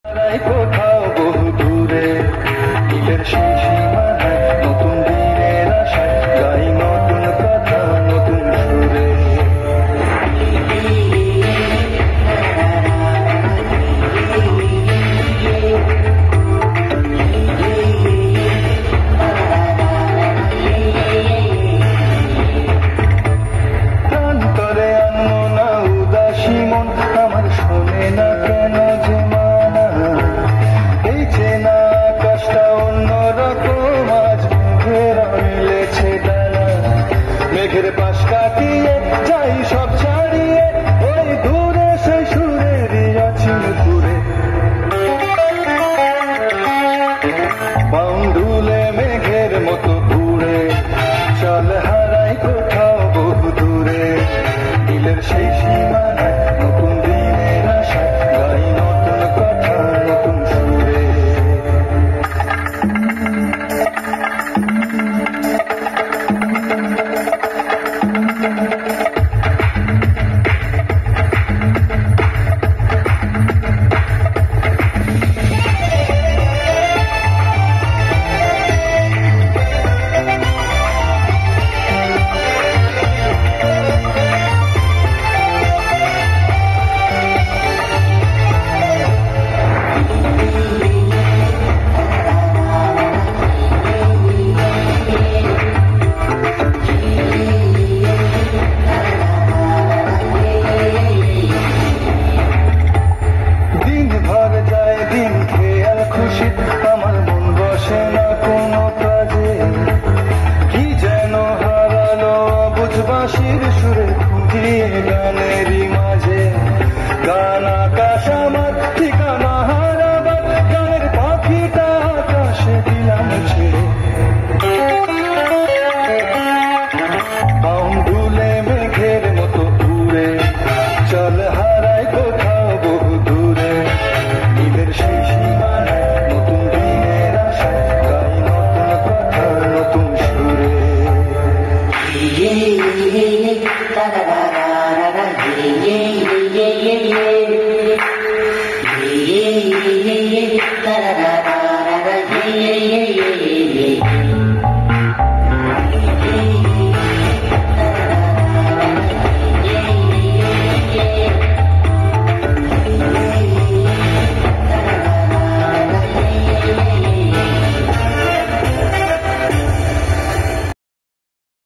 কোথাও বহু দূরে দিলের সেই সীমানায় নতুন দিনের আশায় গাই নতুন কথা নতুন সুরে। প্রান্তরে আনমো না উদাসী মন আমার শোনে না কেন যে মানা এই চেনা আকাশটা অন্যরকম আজ মেঘের মিলেছে ডানা মেঘের পাশ কাটিয়ে যাই সব ছাড়িয়ে ওই দূরে সেই সুরেরই আছি ঘুরে বাউন্ডুলে মেঘের মতো ঘুরে চল হারাই কোথাও বহু দূরে দিলের সেই সীমানায় নতুন দিনের আশায় গাই নতুন কথা নতুন সুরে। আমার মন বসে না কোনো কাজে কি যেন হারালো বুঝবাসির সুরে খুঁজিয়ে গানেরই মাঝে গান আকাশ আমার ঠিকানা হারাবার গানের পাখিটা আকাশে দিলাম ছেড়ে বাউন্ডুলে মেঘের মতো ঘুরে চল হারাই কোথাও বহু দূরে দিলের সেই সীমানায় নতুন দিনের আশায় গাই নতুন কথা নতুন সুরে। Yeah, yeah, yeah, yeah, yeah, yeah, yeah, yeah, yeah, yeah, yeah.